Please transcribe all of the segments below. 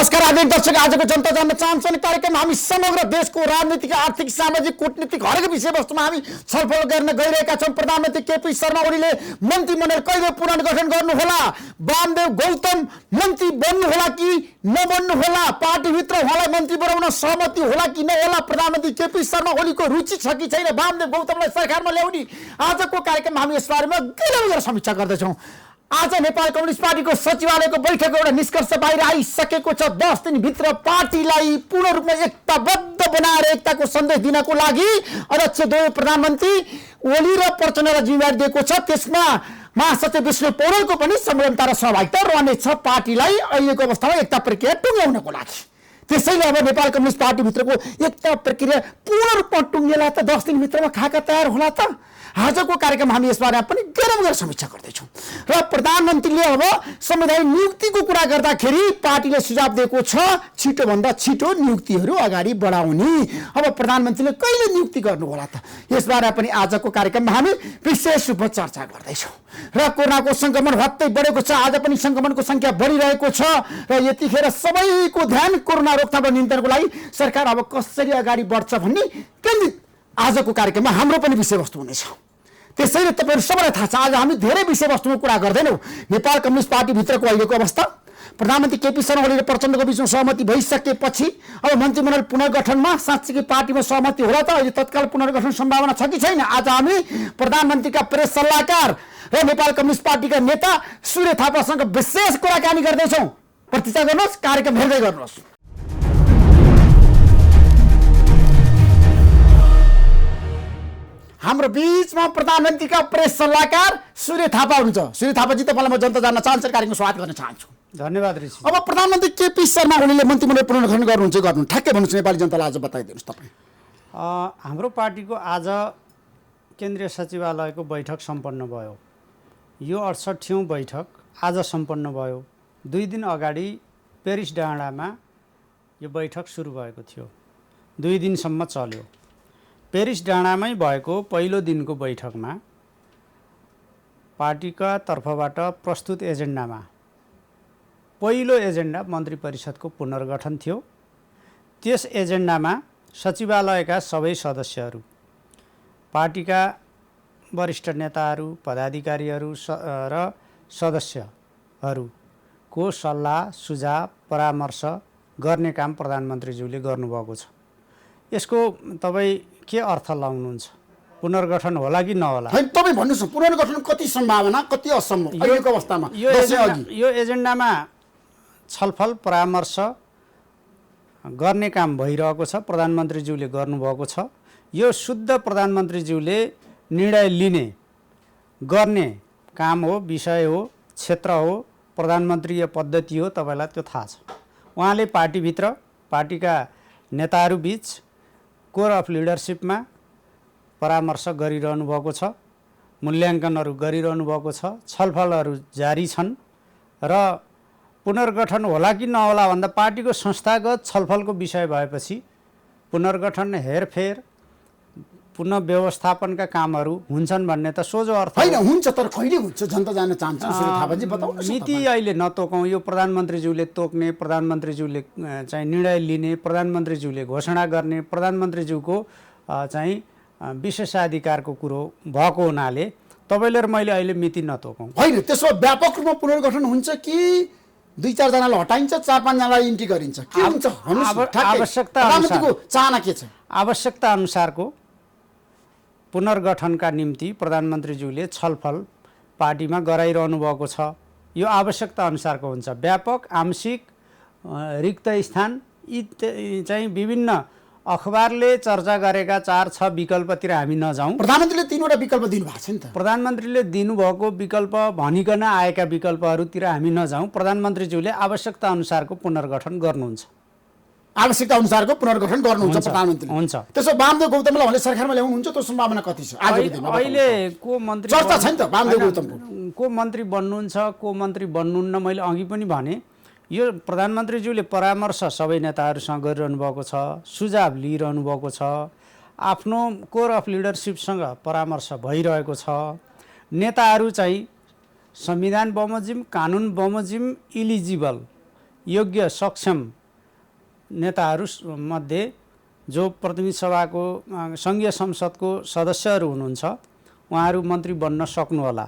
नमस्कार आदरणीय दर्शक, आजको जनता जान्न चाहन्छन् कार्यक्रम हामी समग्र देशको राजनीतिक, आर्थिक, सामाजिक, कूटनीतिक हरेक विषयवस्तुमा हामी छलफल गर्न गइरहेका छौं। प्रधानमन्त्री केपी शर्मा ओलीले मन्त्रीमण्डल कहिले पुनर्गठन गर्नुहोला, वामदेव गौतम मन्त्री बन्नुहोला कि नबन्नुहोला, पार्टीभित्र उहाँलाई मन्त्री बनाउन सहमति होला कि नहोला, प्रधानमन्त्री केपी शर्मा ओलीको रुचि छ कि छैन वामदेव गौतमलाई सरकारमा ल्याउने, आजको कार्यक्रममा हामी यस बारेमा गहिरो समीक्षा गर्दैछौँ। आज नेपाल कम्युनिस्ट पार्टीको सचिवालयको बैठकको एउटा निष्कर्ष बाहिर आइसकेको छ। 10 दिनभित्र पार्टीलाई पूर्ण रूपमा एकताबद्ध बनाएर एकताको सन्देश दिनको लागि अध्यक्ष द्वय प्रधानमन्त्री ओली र प्रचण्डलाई जिम्मेवारी दिएको छ। त्यसमा महासचिव विष्णु पौडेलको पनि संलग्नता र सहभागिता रहनेछ पार्टीलाई अहिलेको अवस्थामा एकता प्रक्रिया टुङ्ग्याउनको लागि। त्यसैले अब नेपाल कम्युनिस्ट पार्टीभित्रको एकता प्रक्रिया पूर्ण रूपमा टुङ्गिएला त 10 दिनभित्रमा खाका तयार होला त? आजको कार्यक्रम हामी यसबारेमा पनि गहिरो समीक्षा गर्दैछौँ। र प्रधानमन्त्रीले अब संवैधानिक नियुक्तिको कुरा गर्दाखेरि पार्टीले सुझाव दिएको छ छिटोभन्दा छिटो नियुक्तिहरू अगाडि बढाउने। अब प्रधानमन्त्रीले कहिले नियुक्ति गर्नु होला त? यसबारे पनि आजको कार्यक्रममा हामी विशेष रूपमा चर्चा गर्दैछौँ। र कोरोनाको संक्रमण हत्तै बढेको छ, आज पनि संक्रमणको संख्या बढिरहेको छ र यतिखेर सबैको ध्यान कोरोना रोकथाम र नियन्त्रणको लागि सरकार अब कसरी अगाडि बढ्छ भन्ने केन्द्रित आजको कार्यक्रममा हाम्रो पनि विषयवस्तु हुनेछ। त्यसैले तपाईहरु सबैलाई थाहा छ आज हामी धेरै विषयवस्तुको कुरा गर्दैनौँ। नेपाल कम्युनिस्ट पार्टीभित्रको अहिलेको अवस्था, प्रधानमन्त्री केपी शर्मा ओली र प्रचण्डको बीचमा सहमति भइसकेपछि अब मन्त्रीमण्डल पुनर्गठनमा साँच्चै पार्टीमा सहमति होला त? अहिले तत्काल पुनर्गठन सम्भावना छ कि छैन? आज हामी प्रधानमन्त्रीका प्रेस सल्लाहकार र नेपाल कम्युनिस्ट पार्टीका नेता सूर्य थापासँग विशेष कुराकानी गर्दैछौँ। प्रतीक्षा गर्नुहोस्, कार्यक्रम हेर्दै गर्नुहोस्। हाम्रो बीचमा प्रधानमन्त्रीका प्रेस सल्लाहकार सूर्य थापा हुनुहुन्छ। सूर्य थापाजी, तपाईँलाई म जनता जान्न चाहन्छ कार्यक्रममा स्वागत गर्न चाहन्छु। धन्यवाद ऋषि। अब प्रधानमन्त्री केपी शर्मा ओलीले मन्त्रीमण्डल पुनर्गठन गर्नुहुन्छ गर्नु ठ्याक्कै भन्नुहोस्, नेपाली जनतालाई आज बताइदिनुहोस् तपाईँ। हाम्रो पार्टीको आज केन्द्रीय सचिवालयको बैठक सम्पन्न भयो। यो 68औं बैठक आज सम्पन्न भयो। 2 दिन अगाडि पेरिस डाँडामा यो बैठक सुरु भएको थियो, 2 दिनसम्म चल्यो। पेरिस डाँडामै भएको पहिलो दिनको बैठकमा पार्टीका तर्फबाट प्रस्तुत एजेन्डामा पहिलो एजेन्डा मन्त्री परिषदको पुनर्गठन थियो। त्यस एजेन्डामा सचिवालयका सबै सदस्यहरू, पार्टीका वरिष्ठ नेताहरू, पदाधिकारीहरू र सदस्यहरूको सल्लाह सुझाव परामर्श गर्ने काम प्रधानमन्त्रीज्यूले गर्नुभएको छ। यसको तपाईँ के अर्थ लाउनुहुन्छ? पुनर्गठन होला कि नहोला? तपाईँ भन्नुहोस्, पुनर्गठन कति सम्भावना कति असम्भव अहिलेको अवस्थामा? यो एजेन्डामा छलफल परामर्श गर्ने काम भइरहेको छ, प्रधानमन्त्रीज्यूले गर्नुभएको छ। यो शुद्ध प्रधानमन्त्रीज्यूले निर्णय लिने गर्ने काम हो, विषय हो, क्षेत्र हो, प्रधानमन्त्रीय पद्धति हो। तपाईँलाई त्यो थाहा छ। उहाँले पार्टीभित्र पार्टीका नेताहरू बीच कोर अफ लिडरसिपमा परामर्श गरिरहनु भएको छ, मूल्याङ्कनहरू गरिरहनु भएको छ, छलफलहरू जारी छन् र पुनर्गठन होला कि नहोला भन्दा पार्टीको संस्थागत छलफलको विषय भएपछि पुनर्गठन, हेरफेर, पुनः व्यवस्थापनका कामहरू हुन्छन् भन्ने त सोझो अर्थ होइन। हुन्छ, तर कहिले हुन्छ जनता जान्न चाहन्छ थापाजी, बताउनुहोस्। नीति अहिले नतोकौँ, यो प्रधानमन्त्रीज्यूले तोक्ने, प्रधानमन्त्रीज्यूले चाहिँ निर्णय लिने, प्रधानमन्त्रीज्यूले घोषणा गर्ने, प्रधानमन्त्रीज्यूको चाहिँ विशेषाधिकारको कुरो भएको हुनाले तपाईँले र मैले अहिले मिति नतोकौँ। होइन, त्यसो व्यापक रूपमा पुनर्गठन हुन्छ कि 2-4 जनालाई हटाइन्छ, 4-5 जनालाई इन्ट्री गरिन्छ? के हुन्छ? आवश्यकता चाहना के छ? आवश्यकता अनुसारको पुनर्गठनका निम्ति प्रधानमन्त्रीज्यूले छलफल पार्टीमा गराइरहनु भएको छ। यो आवश्यकता अनुसारको हुन्छ। व्यापक, आंशिक, रिक्त स्थान यी चाहिँ विभिन्न अखबारले चर्चा गरेका 4-6 विकल्पतिर हामी नजाउँ। प्रधानमन्त्रीले 3वटा विकल्प दिनुभएको छ नि त। प्रधानमन्त्रीले दिनुभएको विकल्प भनिकन आएका विकल्पहरूतिर हामी नजाउँ। प्रधानमन्त्रीज्यूले आवश्यकता अनुसारको पुनर्गठन गर्नुहुन्छ। आवश्यकता अनुसारको पुनर्गठन गर्नुहुन्छ प्रधानमन्त्री? हुन्छ। त्यसो वामदेव गौतमलाई भने सरकारमा ल्याउनुहुन्छ, त्यो सम्भावना कति छ? अहिले को मन्त्री चर्चा छ नि त वामदेव गौतमको? को मन्त्री बन्नुहुन्छ, को मन्त्री बन्नुहुन्न, मैले अघि पनि भने यो प्रधानमन्त्रीज्यूले परामर्श सबै नेताहरूसँग गरिरहनु भएको छ, सुझाव लिइरहनु भएको छ, आफ्नो कोर अफ लिडरसिपसँग परामर्श भइरहेको छ। नेताहरू चाहिँ संविधान बमोजिम, कानुन बमोजिम इलिजिबल योग्य सक्षम नेताहरू मध्ये जो प्रतिनिधि सभाको सङ्घीय संसदको सदस्यहरू हुनुहुन्छ उहाँहरू मन्त्री बन्न सक्नुहोला।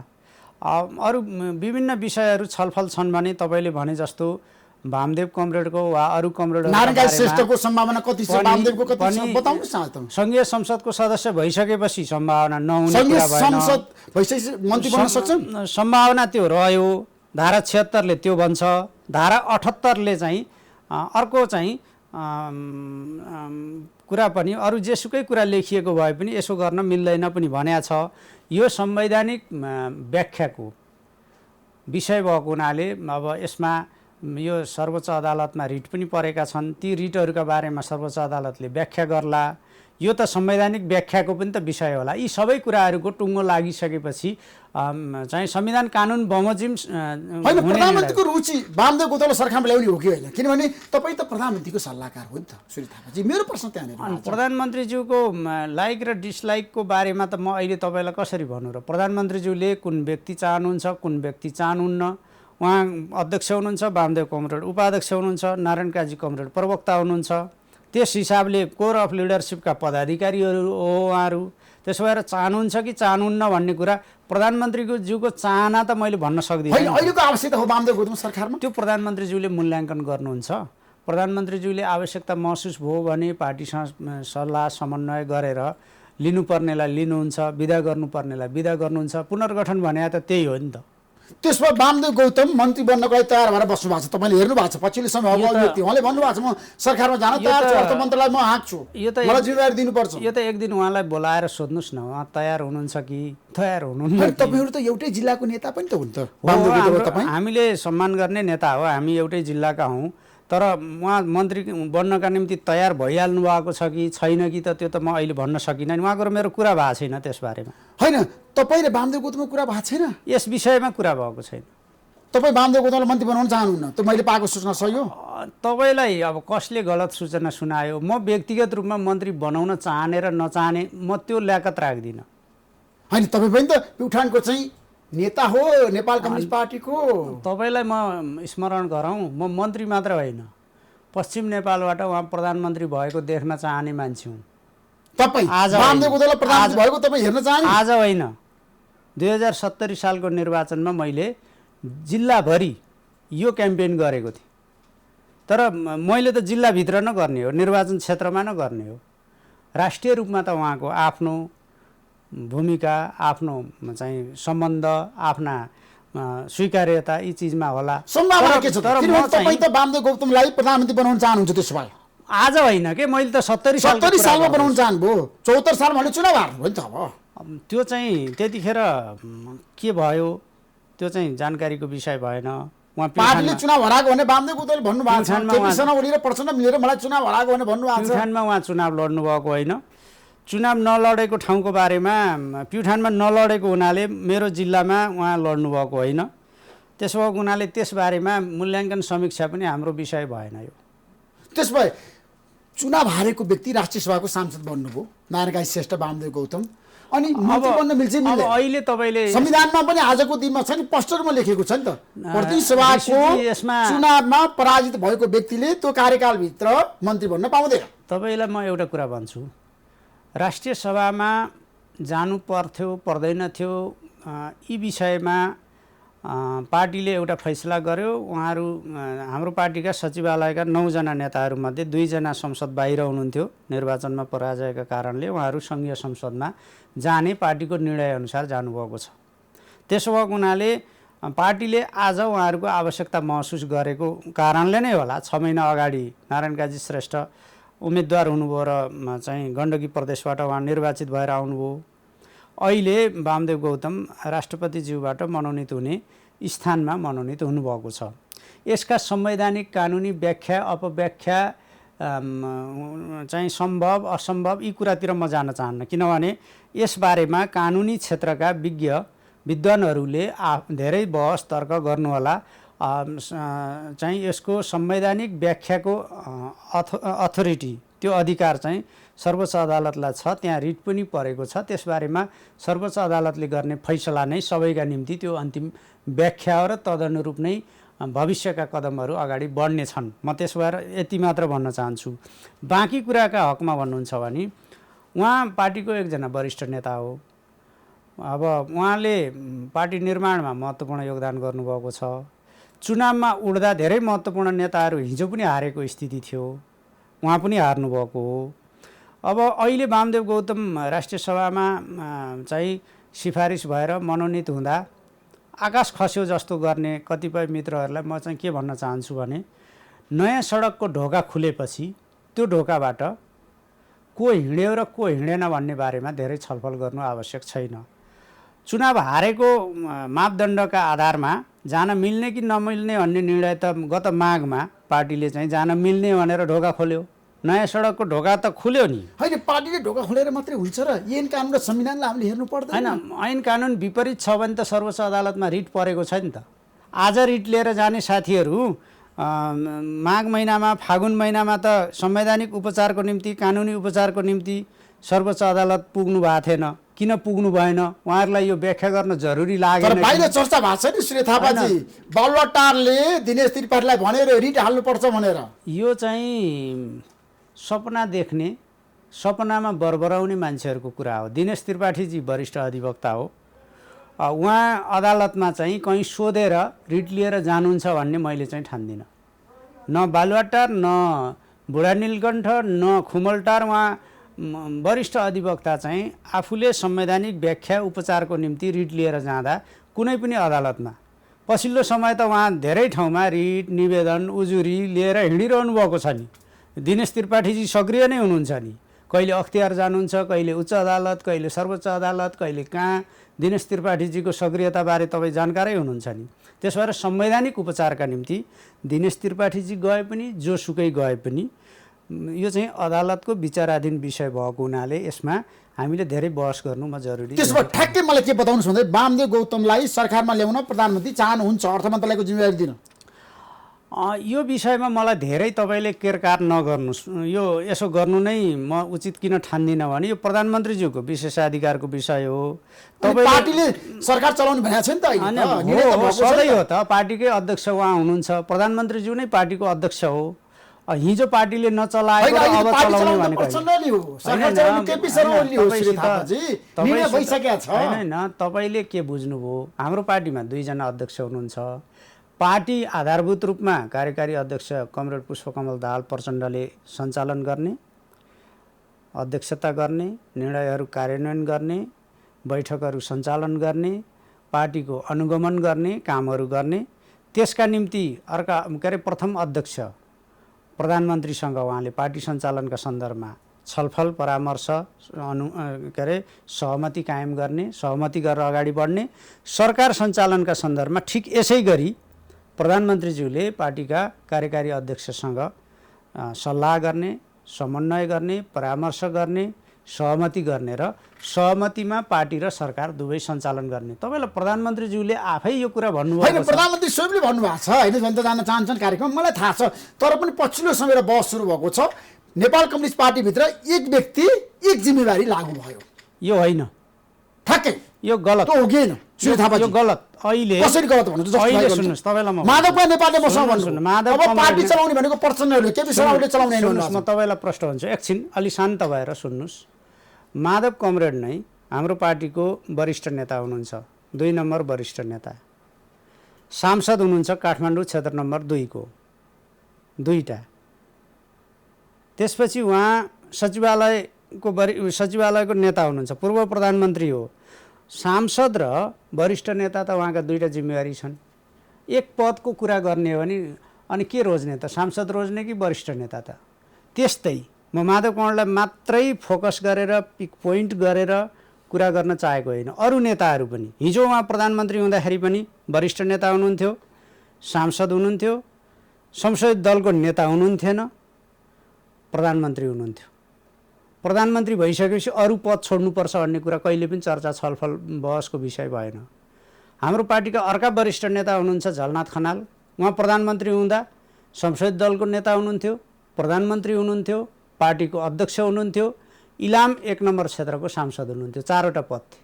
अरू विभिन्न विषयहरू छलफल छन् भने तपाईँले भने जस्तो वामदेव कमरेडको वा अरू कमरेडहरू नारायण काजी श्रेष्ठको सम्भावना कति छ, वामदेवको कति छ बताउनुहोस् न त। सङ्घीय संसदको सदस्य भइसकेपछि सम्भावना नहुने सङ्घीय कुरा भएन। संसद भइसकेपछि मन्त्री बन्न सक्छन्। सम्भावना त्यो रह्यो। धारा 76ले त्यो भन्छ। धारा 78ले चाहिँ अर्को चाहिँ कुरा पनि अरू जेसुकै कुरा लेखिएको भए पनि यसो गर्न मिल्दैन पनि भनेको छ। यो संवैधानिक व्याख्याको विषय भएको हुनाले अब यसमा यो सर्वोच्च अदालतमा रिट पनि परेका छन्। ती रिटहरूका बारेमा सर्वोच्च अदालतले व्याख्या गर्ला। यो त संवैधानिक व्याख्याको पनि त विषय होला। यी सबै कुराहरूको टुङ्गो लागिसकेपछि चाहिँ संविधान कानुन बमोजिम होइन, प्रधानमन्त्रीको रुचि वामदेव गौतमलाई सरकारमा ल्याउने हो कि होइन? किनभने तपाईँ त प्रधानमन्त्रीको सल्लाहकार हो नि त सूर्य थापाजी। मेरो प्रश्न त्यहाँनिर प्रधानमन्त्रीज्यूको लाइक र डिसलाइकको बारेमा त म अहिले तपाईँलाई कसरी भन्नु र? प्रधानमन्त्रीज्यूले कुन व्यक्ति चाहनुहुन्छ कुन व्यक्ति चाहनुहुन्न। उहाँ अध्यक्ष हुनुहुन्छ वामदेव कमरेड, उपाध्यक्ष हुनुहुन्छ नारायण काजी कमरेड, प्रवक्ता हुनुहुन्छ। त्यस हिसाबले कोर अफ लिडरसिपका पदाधिकारीहरू हो उहाँहरू। त्यसो भएर चाहनुहुन्छ कि चाहनुहुन्न भन्ने कुरा प्रधानमन्त्रीको ज्यूको चाहना त मैले भन्न सक्दिनँ। अहिलेको आवश्यकता हो वामदेव गौतम सरकारमा? त्यो प्रधानमन्त्रीज्यूले मूल्याङ्कन गर्नुहुन्छ। प्रधानमन्त्रीज्यूले आवश्यकता महसुस भयो भने पार्टीसँग सल्लाह समन्वय गरेर लिनुपर्नेलाई लिनुहुन्छ, विदा गर्नुपर्नेलाई विदा गर्नुहुन्छ। पुनर्गठन भने त त्यही हो नि त। त्यसमा वामदेव गौतम मन्त्री बन्नको लागि तयार भएर बस्नु भएको छ। तपाईँले हेर्नु भएको छ पछिल्लो समय व्यक्ति उहाँले भन्नुभएको छ म सरकारमा जान तयार छु, अर्थ मन्त्रालय म हाँक्छु, मलाई जिम्मेवारी दिनुपर्छ। यो त एक दिन उहाँलाई बोलाएर सोध्नुहोस् न उहाँ तयार हुनुहुन्छ कि तयार हुनुहुन्न। तपाईँहरू त एउटै जिल्लाको नेता पनि त हुन् त। हामीले सम्मान गर्ने नेता हो, हामी एउटै जिल्लाका हौँ। तर उहाँ मन्त्री बन्नका निम्ति तयार भइहाल्नु भएको छ कि छैन कि त त्यो त म अहिले भन्न सकिनँ। उहाँको मेरो कुरा भएको छैन त्यस बारेमा। होइन, तपाईँ र वामदेव गौतमको कुरा भएको छैन? यस विषयमा कुरा भएको छैन। तपाईँ वामदेव गौतमलाई मन्त्री बनाउन चाहनुहुन्न? त्यो मैले पाएको सूचना सही हो? तपाईँलाई अब कसले गलत सूचना सुनायो? म व्यक्तिगत रूपमा मन्त्री बनाउन चाहने र नचाहने म त्यो ल्याकत राख्दिनँ। होइन, तपाईँ पनि त प्युठानको चाहिँ नेता हो नेपाल कम्युनिस्ट पार्टीको। तपाईँलाई म स्मरण गराउँ, म मन्त्री मात्र होइन, पश्चिम नेपालबाट उहाँ प्रधानमन्त्री भएको देख्न चाहने मान्छे हुँ। तपाईँ वामदेव गौतमलाई प्रधानमन्त्री भएको तपाईँ हेर्न चाहने? आज होइन, 2070 सालको निर्वाचनमा मैले जिल्लाभरि यो क्याम्पेन गरेको थिएँ। तर मैले त जिल्लाभित्र न गर्ने हो, निर्वाचन क्षेत्रमा न गर्ने हो। राष्ट्रिय रूपमा त उहाँको आफ्नो भूमिका, आफ्नो चाहिँ सम्बन्ध, आफ्ना स्वीकार्यता यी चिजमा होला। सम्भावना के छ? तर तपाईँ त वामदेव गौतमलाई प्रधानमन्त्री बनाउन चाहनुहुन्छ। त्यसो भए आज होइन के, मैले त 70 सालमा बनाउन चाहनुभयो, 74 सालमा भने चुनाव हार्नुभयो नि त। अब त्यो चाहिँ त्यतिखेर के भयो त्यो चाहिँ जानकारीको विषय भएन। उहाँ पार्टीले चुनाव हराएको भने वामदेव गौतमले भन्नुभएको छ, केपीसँग उनीले प्रचण्ड मिलेर मलाई चुनाव हराएको भने भन्नुभएको छ। प्युठानमा उहाँ चुनाव लड्नुभएको होइन। चुनाव नलडेको ठाउँको बारेमा प्युठानमा नलडेको हुनाले मेरो जिल्लामा उहाँ लड्नुभएको होइन। त्यसो भएको हुनाले त्यसबारेमा मूल्याङ्कन समीक्षा पनि हाम्रो विषय भएन। यो त्यस भए चुनाव हारेको व्यक्ति राष्ट्रिय सभाको सांसद बन्नुभयो नारायण काजी श्रेष्ठ वामदेव गौतम, अनि मन्त्री बन्न मिल्छ मिल्दैन? अहिले तपाईँले संविधानमा पनि आजको दिनमा छ नि, पोस्टरमा लेखेको छ नि त, प्रतिनिधि सभाको चुनावमा पराजित भएको व्यक्तिले त्यो कार्यकालभित्र मन्त्री बन्न पाउँदैन। तपाईँलाई म एउटा कुरा भन्छु, राष्ट्रिय सभामा जानु पर्थ्यो पर्दैन थियो यी विषयमा पार्टीले एउटा फैसला गर्यो। उहाँहरू हाम्रो पार्टीका सचिवालयका 9 जना नेताहरूमध्ये 2 जना संसद बाहिर हुनुहुन्थ्यो निर्वाचनमा पराजयका कारणले। उहाँहरू सङ्घीय संसदमा जाने पार्टीको निर्णयअनुसार जानुभएको छ। त्यसो भएको हुनाले पार्टीले आज उहाँहरूको आवश्यकता महसुस गरेको कारणले नै होला 6 महिना अगाडि नारायण काजी श्रेष्ठ उम्मेदवार हुनुभयो र चाहिँ गण्डकी प्रदेशबाट उहाँ निर्वाचित भएर आउनुभयो। अहिले वामदेव गौतम राष्ट्रपतिज्यूबाट मनोनित हुने स्थानमा मनोनित हुनुभएको छ। यसका संवैधानिक कानुनी व्याख्या अपव्याख्या चाहिँ सम्भव असम्भव यी कुरातिर म जान चाहन्न, किनभने यसबारेमा कानुनी क्षेत्रका विद्वानहरूले धेरै बहस तर्क गर्नुहोला। चाहिँ यसको संवैधानिक व्याख्याको अथोरिटी त्यो अधिकार चाहिँ सर्वोच्च अदालतलाई छ, त्यहाँ रिट पनि परेको छ। त्यसबारेमा सर्वोच्च अदालतले गर्ने फैसला नै सबैका निम्ति त्यो अन्तिम व्याख्या हो र तदनुरूप नै भविष्यका कदमहरू अगाडि बढ्ने छन्। म त्यसो भएर यति मात्र भन्न चाहन्छु। बाँकी कुराका हकमा भन्नुहुन्छ भने उहाँ पार्टीको एकजना वरिष्ठ नेता हो। अब उहाँले पार्टी निर्माणमा महत्त्वपूर्ण योगदान गर्नुभएको छ। चुनावमा उड्दा धेरै महत्त्वपूर्ण नेताहरू हिजो पनि हारेको स्थिति थियो, उहाँ पनि हार्नुभएको हो। अब अहिले वामदेव गौतम राष्ट्रिय सभामा चाहिँ सिफारिस भएर मनोनित हुँदा आकाश खस्यो जस्तो गर्ने कतिपय मित्रहरूलाई म चाहिँ के भन्न चाहन्छु भने नयाँ सडकको ढोका खुलेपछि त्यो ढोकाबाट को हिँड्यो र को हिँडेन भन्ने बारेमा धेरै छलफल गर्नु आवश्यक छैन। चुनाव हारेको मापदण्डका आधारमा जान मिल्ने कि नमिल्ने भन्ने निर्णय त गत माघमा पार्टीले चाहिँ जान मिल्ने भनेर ढोका खोल्यो। नयाँ सडकको ढोका त खुल्यो नि। होइन, पार्टीले ढोका खोलेर मात्रै हुन्छ र ऐन कानुन र संविधानलाई हामीले हेर्नु पर्दैन? होइन, ऐन कानुन विपरीत छ भने त सर्वोच्च अदालतमा रिट परेको छ नि त। आज रिट लिएर जाने साथीहरू माघ महिनामा फागुन महिनामा त संवैधानिक उपचारको निम्ति कानुनी उपचारको निम्ति सर्वोच्च अदालत पुग्नु भएको थिएन। किन पुग्नु भएन उहाँहरूलाई यो व्याख्या गर्न जरुरी लागेन। तर बाहिर चर्चा भएको छ नि श्री थापाजी, बालुवाटारले दिनेश त्रिपाठीलाई भनेर रिट हाल्नुपर्छ भनेर। यो चाहिँ सपना देख्ने, सपनामा बरबराउने मान्छेहरूको कुरा हो। दिनेश त्रिपाठीजी वरिष्ठ अधिवक्ता हो। उहाँ अदालतमा चाहिँ कहीँ सोधेर रिट लिएर जानुहुन्छ भन्ने मैले चाहिँ ठान्दिनँ। न बालुवाटार, न बुढा नीलकण्ठ, न खुमलटार उहाँ वरिष्ठ अधिवक्ता चाहिँ आफूले संवैधानिक व्याख्या उपचारको निम्ति रिट लिएर जाँदा कुनै पनि अदालतमा पछिल्लो समय त उहाँ धेरै ठाउँमा रिट निवेदन उजुरी लिएर हिँडिरहनु भएको छ नि। दिनेश त्रिपाठीजी सक्रिय नै हुनुहुन्छ नि। कहिले अख्तियार जानुहुन्छ, कहिले उच्च अदालत, कहिले सर्वोच्च अदालत, कहिले कहाँ। दिनेश त्रिपाठीजीको सक्रियताबारे तपाईँ जानकारै हुनुहुन्छ नि। त्यसो भएर संवैधानिक उपचारका निम्ति दिनेश त्रिपाठीजी गए पनि जोसुकै गए पनि यो चाहिँ अदालतको विचाराधीन विषय भएको हुनाले यसमा हामीले धेरै बहस गर्नु म जरुरी। त्यसो भए ठ्याक्कै मलाई के बताउनुहोस् भन्दा वामदेव गौतमलाई सरकारमा ल्याउन प्रधानमन्त्री चाहनुहुन्छ, अर्थ मन्त्रालयको जिम्मेवारी दिन? यो विषयमा मलाई धेरै तपाईँले केरकार नगर्नुहोस्। यो यसो गर्नु नै म उचित किन ठान्दिनँ भने यो प्रधानमन्त्रीज्यूको विशेषाधिकारको विषय हो। पार्टीले सरकार चलाउनु भनेको छ नि त। सधैँ हो त, पार्टीकै अध्यक्ष उहाँ हुनुहुन्छ, प्रधानमन्त्रीज्यू नै पार्टीको अध्यक्ष हो। हिजो पार्टीले नचलाएको अब चलाउने भनेको होइन। तपाईँले के बुझ्नुभयो, हाम्रो पार्टीमा दुईजना अध्यक्ष हुनुहुन्छ। पार्टी आधारभूत रूपमा कार्यकारी अध्यक्ष कमरेड पुष्पकमल दाहाल प्रचण्डले सञ्चालन गर्ने, अध्यक्षता गर्ने, निर्णयहरू कार्यान्वयन गर्ने, बैठकहरू सञ्चालन गर्ने, पार्टीको अनुगमन गर्ने, कामहरू गर्ने। त्यसका निम्ति अर्का के अरे प्रथम अध्यक्ष प्रधानमन्त्रीसँग उहाँले पार्टी सञ्चालनका सन्दर्भमा छलफल परामर्श के अरे सहमति कायम गर्ने, सहमति गरेर अगाडि बढ्ने। सरकार सञ्चालनका सन्दर्भमा ठिक यसै गरी प्रधानमन्त्रीज्यूले पार्टीका कार्यकारी अध्यक्षसँग सल्लाह गर्ने, समन्वय गर्ने, परामर्श गर्ने, सहमति गर्ने र सहमतिमा पार्टी र सरकार दुवै सञ्चालन गर्ने। तपाईँलाई प्रधानमन्त्रीज्यूले आफै यो कुरा भन्नुभएको होइन, प्रधानमन्त्री स्वयंले भन्नुभएको छ होइन, जनता जान्न चाहन्छन् कार्यक्रम, मलाई थाहा छ। तर पनि पछिल्लो समय बहस सुरु भएको छ, नेपाल कम्युनिस्ट पार्टीभित्र एक व्यक्ति एक जिम्मेवारी लागू भयो। यो होइन, ठ्याक्कै यो गलत हो कि होइन? यो गलत। अहिले कसरी गलत भन्नुहुन्छ? अहिले सुन्नुहोस्, तपाईँलाई म माधव नेपालले मसँग भन्नु, अब पार्टी चलाउने भनेको प्रचण्डले केपी शर्माले चलाउने हैन। म तपाईँलाई प्रश्न हुन्छु, एकछिन अलि शान्त भएर सुन्नुहोस्। माधव कमरेड नै हाम्रो पार्टीको वरिष्ठ नेता हुनुहुन्छ, 2 नम्बर वरिष्ठ नेता, सांसद हुनुहुन्छ काठमाडौँ क्षेत्र नम्बर 2 को 2टा। त्यसपछि उहाँ सचिवालयको नेता हुनुहुन्छ, पूर्व प्रधानमन्त्री हो। सांसद र वरिष्ठ नेता त उहाँका 2टा जिम्मेवारी छन्। एक पदको कुरा गर्ने हो भने अनि के रोज्ने त, सांसद रोज्ने कि वरिष्ठ नेता त? त्यस्तै म माधव कमरेडलाई मात्रै फोकस गरेर पिक पोइन्ट गरेर कुरा गर्न चाहेको होइन। अरू नेताहरू पनि, हिजो उहाँ प्रधानमन्त्री हुँदाखेरि पनि वरिष्ठ नेता हुनुहुन्थ्यो, सांसद हुनुहुन्थ्यो, संसदीय दलको नेता हुनुहुन्थेन, प्रधानमन्त्री हुनुहुन्थ्यो। प्रधानमन्त्री भइसकेपछि अरू पद छोड्नुपर्छ भन्ने कुरा कहिले पनि चर्चा छलफल बहसको विषय भएन। हाम्रो पार्टीका अर्का वरिष्ठ नेता हुनुहुन्छ झलनाथ खनाल, उहाँ प्रधानमन्त्री हुँदा संसदीय दलको नेता हुनुहुन्थ्यो, प्रधानमन्त्री हुनुहुन्थ्यो, पार्टीको अध्यक्ष हुनुहुन्थ्यो, इलाम 1 नम्बर क्षेत्रको सांसद हुनुहुन्थ्यो। 4वटा पद थिए।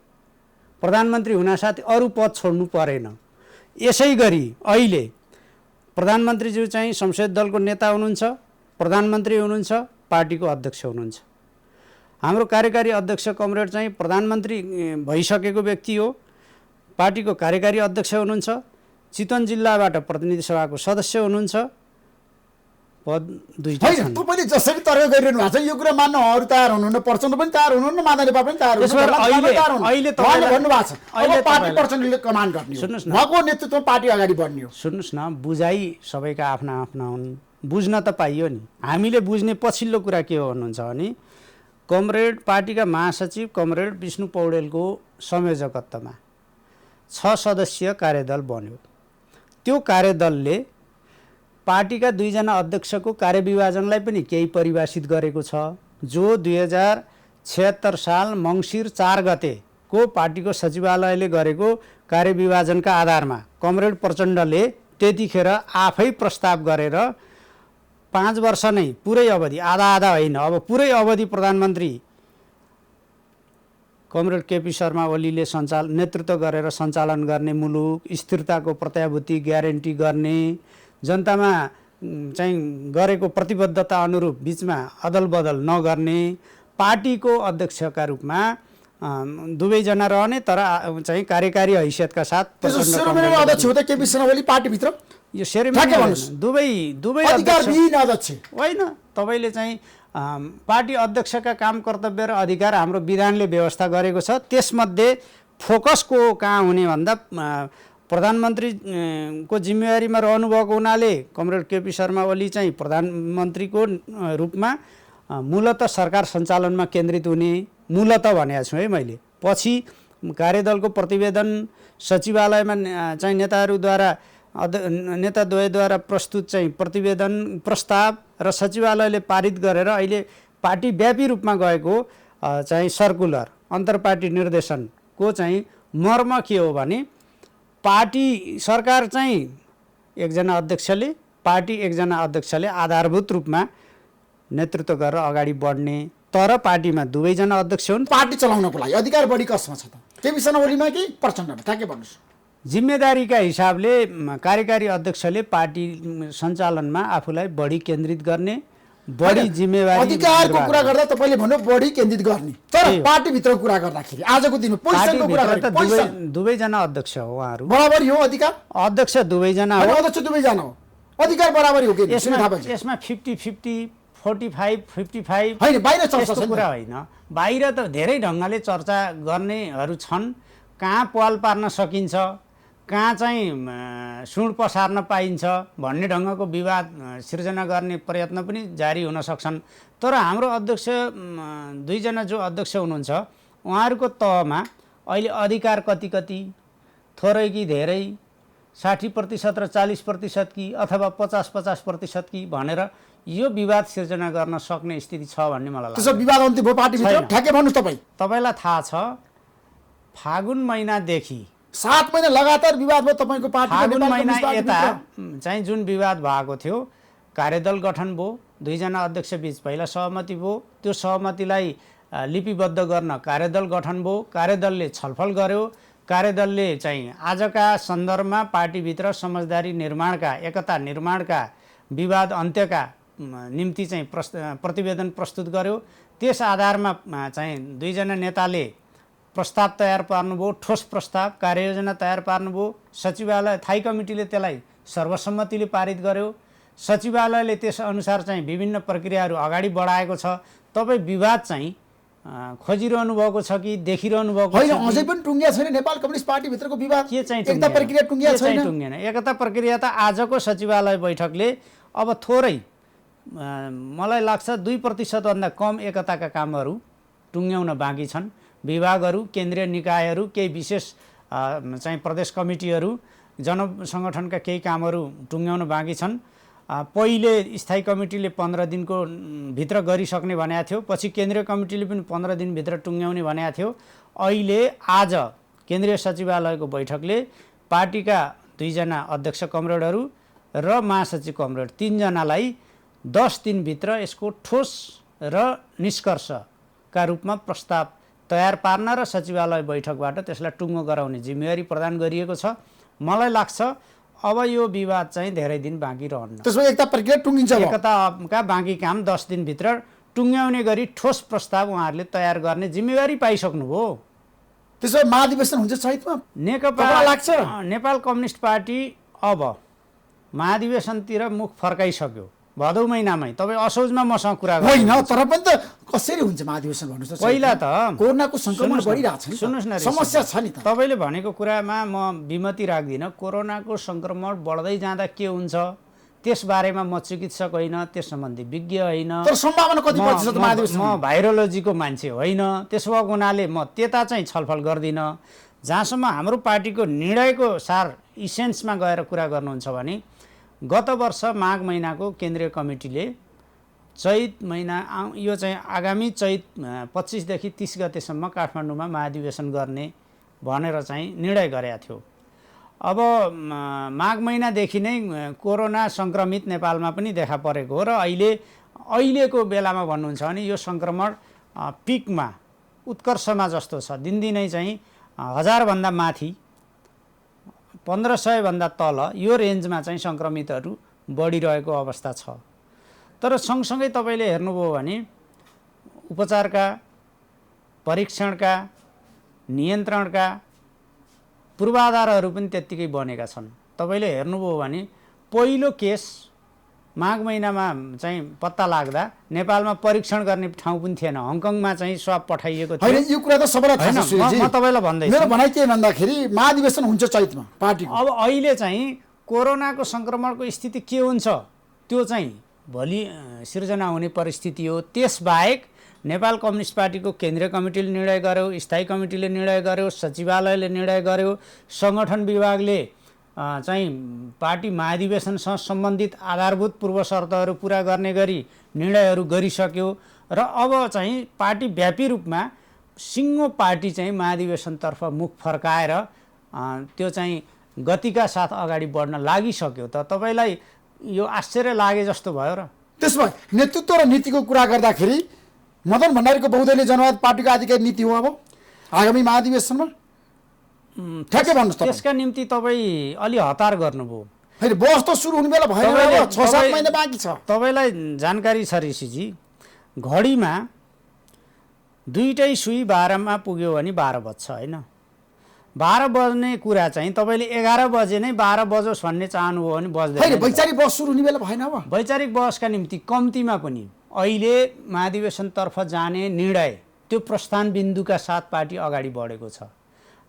प्रधानमन्त्री हुनासाथ अरू पद छोड्नु परेन। यसै गरी अहिले प्रधानमन्त्रीज्यू चाहिँ संसदीय दलको नेता हुनुहुन्छ, प्रधानमन्त्री हुनुहुन्छ, पार्टीको अध्यक्ष हुनुहुन्छ। हाम्रो कार्यकारी अध्यक्ष कमरेड चाहिँ प्रधानमन्त्री भइसकेको व्यक्ति हो, पार्टीको कार्यकारी अध्यक्ष हुनुहुन्छ, चितवन जिल्लाबाट प्रतिनिधि सभाको सदस्य हुनुहुन्छ, पद दुईटा छन्। तपाईँले जसरी तर्क गरिरहनु भएको छ यो कुरा मान्न अरू तयार हुनुहुन्न, प्रचण्ड पनि तयार हुनुहुन्न, माधव नेपाल पनि तयार हुनुहुन्न। अहिले भन्नुभएको छ अब पार्टी प्रचण्डले कमान्ड गर्ने हो, सुन्नुहोस् न, उहाँको नेतृत्वमा पार्टी अगाडि बढ्ने हो। सुन्नुहोस् न, बुझाइ सबैका आफ्ना आफ्ना हुन्, बुझ्न त पाइयो नि। हामीले बुझ्ने पछिल्लो कुरा के हो भन्नुहुन्छ भने कमरेड पार्टीका महासचिव कमरेड विष्णु पौडेलको संयोजकत्वमा 6 सदस्यीय कार्यदल बन्यो। त्यो कार्यदलले पार्टीका 2 जना अध्यक्षको कार्यविभाजनलाई पनि केही परिभाषित गरेको छ, जो 2076 साल मङ्सिर 4 गतेको पार्टीको सचिवालयले गरेको कार्यविभाजनका आधारमा कमरेड प्रचण्डले त्यतिखेर आफै प्रस्ताव गरेर 5 वर्ष नै पुरै अवधि, आधा आधा होइन, अब पुरै अवधि प्रधानमन्त्री कमरेड केपी शर्मा ओलीले नेतृत्व गरेर सञ्चालन गर्ने, मुलुक स्थिरताको प्रत्याभूति ग्यारेन्टी गर्ने, जनतामा चाहिँ गरेको प्रतिबद्धता अनुरूप बिचमा अदलबदल नगर्ने, पार्टीको अध्यक्षका रूपमा दुवैजना रहने तर चाहिँ कार्यकारी हैसियतका साथ सेरोमनीमा अध्यक्ष हो त केपी शर्मा ओली पार्टीभित्र? यो सेरेमनी दुवै अधिकारविहीन अध्यक्ष होइन। तपाईँले चाहिँ पार्टी अध्यक्षका काम कर्तव्य र अधिकार हाम्रो विधानले व्यवस्था गरेको छ। त्यसमध्ये फोकसको कहाँ हुने भन्दा प्रधानमन्त्रीको जिम्मेवारीमा रहनुभएको हुनाले कमरेड केपी शर्मा ओली चाहिँ प्रधानमन्त्रीको रूपमा मूलत सरकार सञ्चालनमा केन्द्रित हुने, मूलत भनेको छु है मैले। पछि कार्यदलको प्रतिवेदन सचिवालयमा चाहिँ नेताद्वयद्वारा प्रस्तुत चाहिँ प्रतिवेदन प्रस्ताव र सचिवालयले पारित गरेर अहिले पार्टी व्यापी रूपमा गएको चाहिँ सर्कुलर अन्तर्पार्टी निर्देशनको चाहिँ मर्म के हो भने पार्टी सरकार चाहिँ एकजना अध्यक्षले, पार्टी एकजना अध्यक्षले आधारभूत रूपमा नेतृत्व गरेर अगाडि बढ्ने, तर पार्टीमा दुवैजना अध्यक्ष हुन्। पार्टी चलाउनको लागि अधिकार बढी कसमा छ त? केपी शर्मा ओलीमा कि प्रचण्डमा? ठ्याक्कै भन्नुहोस्। जिम्मेदारीका हिसाबले कार्यकारी अध्यक्षले पार्टी सञ्चालनमा आफूलाई बढी केन्द्रित गर्ने, बढी जिम्मेवारी। अधिकारको कुरा गर्दा तपाईँले भन्नु बढी केन्द्रित गर्ने, तर पार्टीभित्रको कुरा गर्दाखेरि आजको दिनमा पोजिसनको कुरा गर्दा दुवैजना अध्यक्ष हो, उहाँहरू बराबरी हो। अधिकार अध्यक्ष दुवैजना हो, अध्यक्ष दुवैजना हो, अधिकार बराबरी हो कि? यसमा 50-50 45-55 होइन, बाहिर चर्चा छ कुरा होइन। बाहिर त धेरै ढङ्गले चर्चा गर्नेहरू छन्, कहाँ पाल पार्न सकिन्छ, कहाँ चाहिँ सुँड पसार्न पाइन्छ भन्ने ढङ्गको विवाद सिर्जना गर्ने प्रयत्न पनि जारी हुन सक्छन्। तर हाम्रो अध्यक्ष 2 जना जो अध्यक्ष हुनुहुन्छ उहाँहरूको तहमा अहिले अधिकार कति थोरै कि धेरै, 60% र 40% कि अथवा 50-50% कि भनेर यो विवाद सिर्जना गर्न सक्ने स्थिति छ भन्ने मलाई लाग्छ। त्यसो विवाद अन्त्य भयो पार्टीभित्र? ठ्याक्कै भन्नुहोस् तपाईँ। तपाईँलाई थाहा छ फागुन महिनादेखि 7 महिना लगातार विवाद भयो तपाईँको पार्टी? फागुन महिना यता चाहिँ जुन विवाद भएको थियो, कार्यदल गठन भयो, 2 जना अध्यक्ष बीच पहिला सहमति भयो, त्यो सहमतिलाई लिपिबद्ध गर्न कार्यदल गठन भयो, कार्यदलले छलफल गर्यो, कार्यदलले चाहिँ आजका सन्दर्भमा पार्टीभित्र समझदारी निर्माणका, एकता निर्माणका, विवाद अन्त्यका निम्ति चाहिँ प्रतिवेदन प्रस्तुत गर्यो। त्यस आधारमा चाहिँ 2 जना नेताले प्रस्ताव तयार पार्नुभयो, ठोस प्रस्ताव कार्ययोजना तयार पार्नुभयो। सचिवालय थाई कमिटीले त्यसलाई सर्वसम्मतिले पारित गर्यो। सचिवालयले त्यसअनुसार चाहिँ विभिन्न प्रक्रियाहरू अगाडि बढाएको छ। तपाईँ विवाद चाहिँ खोजिरहनु भएको छ कि देखिरहनु भएको होइन? अझै पनि टुङ्गिया छैन नेपाल कम्युनिस्ट पार्टीभित्रको विवाद? के चाहिँ एकता प्रक्रिया टुङ्गिया छैन? टुङ्गेन। एकता प्रक्रिया त आजको सचिवालय बैठकले अब थोरै मलाई लाग्छ 2% भन्दा कम एकताका कामहरू टुङ्ग्याउन बाँकी छन्। विभागहरू, केन्द्रीय निकायहरू, केही विशेष चाहिँ प्रदेश कमिटीहरू, जनसङ्गठनका केही कामहरू टुङ्ग्याउन बाँकी छन्। पहिले स्थायी कमिटीले 15 दिनको भित्र गरिसक्ने भनेको थियो, पछि केन्द्रीय कमिटीले पनि 15 दिनभित्र टुङ्ग्याउने भनेको थियो। अहिले आज केन्द्रीय सचिवालयको बैठकले पार्टीका 2 जना अध्यक्ष कमरेडहरू र महासचिव कमरेड 3 जनालाई 10 दिनभित्र यसको ठोस र निष्कर्षका रूपमा प्रस्ताव तयार पार्न र सचिवालय बैठकबाट त्यसलाई टुङ्गो गराउने जिम्मेवारी प्रदान गरिएको छ। मलाई लाग्छ अब यो विवाद चाहिँ धेरै दिन बाँकी रहन्न। त्यसमा एकता प्रक्रिया टुङ्गिन्छ अब। एकताका बाँकी काम 10 दिनभित्र टुङ्ग्याउने गरी ठोस प्रस्ताव उहाँहरूले तयार गर्ने जिम्मेवारी पाइसक्नुभयो। त्यसो भए महाधिवेशन हुन्छ चैतमा नेकपा लाग्छ? नेपाल कम्युनिस्ट पार्टी अब महाधिवेशनतिर मुख फर्काइसक्यो भदौ महिनामै। तपाईँ असोजमा मसँग कुरा होइन, गर्नु तर पनि त कसरी हुन्छ महाधिवेशन भन्नुहोस् त? पहिला त कोरोनाको संक्रमण बढिरहेछ नि, सुन्नुहोस् न, समस्या छ नि त। तपाईँले भनेको कुरामा म विमति राख्दिनँ। कोरोनाको संक्रमण बढ्दै जाँदा के हुन्छ त्यस बारेमा म चिकित्सक होइन, त्यस सम्बन्धी विज्ञ होइन, तर सम्भावना कति प्रतिशत महाधिवेशन? म भाइरोलोजीको मान्छे होइन। त्यसो भएको हुनाले म त्यता चाहिँ छलफल गर्दिनँ। जहाँसम्म हाम्रो पार्टीको निर्णयको सार इसेन्समा गएर कुरा गर्नुहुन्छ भने गत वर्ष माघ महिनाको केन्द्रीय कमिटीले चैत महिना यो चाहिँ आगामी चैत 25 देखि 30 गतेसम्म काठमाडौँमा महाधिवेशन गर्ने भनेर चाहिँ निर्णय गरेका थियो। अब माघ महिनादेखि नै कोरोना सङ्क्रमित नेपालमा पनि देखा परेको हो र अहिलेको बेलामा भन्नुहुन्छ भने यो सङ्क्रमण पिकमा उत्कर्षमा जस्तो छ। दिनदिनै चाहिँ 1000 भन्दा माथि 1500 भन्दा तल यो रेन्जमा चाहिँ सङ्क्रमितहरू बढिरहेको अवस्था छ। तर सँगसँगै तपाईँले हेर्नुभयो भने उपचारका, परीक्षणका, नियन्त्रणका पूर्वाधारहरू पनि त्यत्तिकै बनेका छन्। तपाईँले हेर्नुभयो भने पहिलो केस माघ महिनामा चाहिँ पत्ता लाग्दा नेपालमा परीक्षण गर्ने ठाउँ पनि थिएन। हङकङमा चाहिँ स्वाब पठाइएको थियो। होइन, यो कुरा त सबैलाई थाहा छ सुरेशजी। म तपाईँलाई भन्दैछु, मेरो भनाइ के भन्दाखेरि महाधिवेशन हुन्छ चैतमा पार्टीको। अब अहिले चाहिँ कोरोनाको सङ्क्रमणको स्थिति के हुन्छ त्यो चाहिँ भोलि सिर्जना हुने परिस्थिति हो। त्यसबाहेक नेपाल कम्युनिस्ट पार्टीको केन्द्रीय कमिटीले निर्णय गर्यो, स्थायी कमिटीले निर्णय गर्यो, सचिवालयले निर्णय गर्यो, सङ्गठन विभागले चाहिँ पार्टी महाधिवेशनसँग सम्बन्धित आधारभूत पूर्व शर्तहरू पुरा गर्ने गरी निर्णयहरू गरिसक्यो र अब चाहिँ पार्टी व्यापी रूपमा सिङ्गो पार्टी चाहिँ महाधिवेशनतर्फ मुख फर्काएर त्यो चाहिँ गतिका साथ अगाडि बढ्न लागिसक्यो। त तपाईँलाई यो आश्चर्य लागे जस्तो भयो र? त्यसमा नेतृत्व र नीतिको कुरा गर्दाखेरि मदन भण्डारीको बहुदलीय जनवाद पार्टीको आधिकारिक नीति हो अब आगामी महाधिवेशनमा ठ्याक्कै भन्नुहोस् त। त्यसका निम्ति तपाईँ अलि हतार गर्नुभयो। होइन, बस त सुरु हुने बेला भएन, 6-7 महिना बाँकी छ। तपाईँलाई जानकारी छ ऋषिजी, घडीमा दुईटै सुई 12मा पुग्यो भने 12 बज्छ होइन? 12 बज्ने कुरा चाहिँ तपाईँले 11 बजे नै 12 बजोस् भन्ने चाहनुभयो भने बज्दैन। वैचारिक बस सुरु हुने बेला भएन अब? वैचारिक बहसका निम्ति कम्तीमा पनि अहिले महाधिवेशनतर्फ जाने निर्णय त्यो प्रस्थान बिन्दुका साथ पार्टी अगाडि बढेको छ।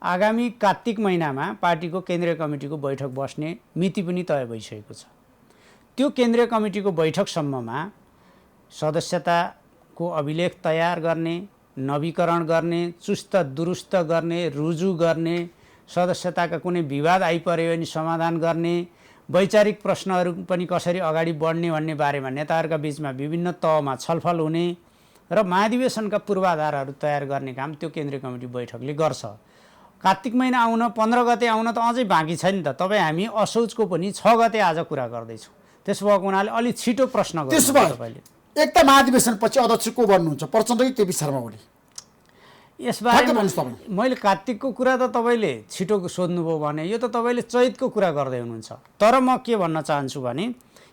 आगामी कार्तिक महिनामा पार्टीको केन्द्रीय कमिटीको बैठक बस्ने मिति पनि तय भइसकेको छ। त्यो केन्द्रीय कमिटीको बैठकसम्ममा सदस्यताको अभिलेख तयार गर्ने, नवीकरण गर्ने, चुस्त दुरुस्त गर्ने, रुजु गर्ने, सदस्यताका कुनै विवाद आइपर्यो भने समाधान गर्ने, वैचारिक प्रश्नहरू पनि कसरी अगाडि बढ्ने भन्ने बारेमा नेताहरूका बिचमा विभिन्न तहमा छलफल हुने र महाधिवेशनका पूर्वाधारहरू तयार गर्ने काम त्यो केन्द्रीय कमिटी बैठकले गर्छ। कार्तिक महिना आउन 15 गते आउन त अझै बाँकी छ नि त। तपाईँ हामी असोजको पनि 6 गते आज कुरा गर्दैछौँ। त्यसो भएको हुनाले अलिक छिटो प्रश्न गर्नु तपाईँले। एकता महाधिवेशन पछि अध्यक्ष को बन्नुहुन्छ, प्रचण्ड कि केपी शर्मा ओली? यसबारेमा मैले कार्तिकको कुरा त तपाईँले छिटो सोध्नुभयो भने यो त तपाईँले चैतको कुरा गर्दै हुनुहुन्छ। तर म के भन्न चाहन्छु भने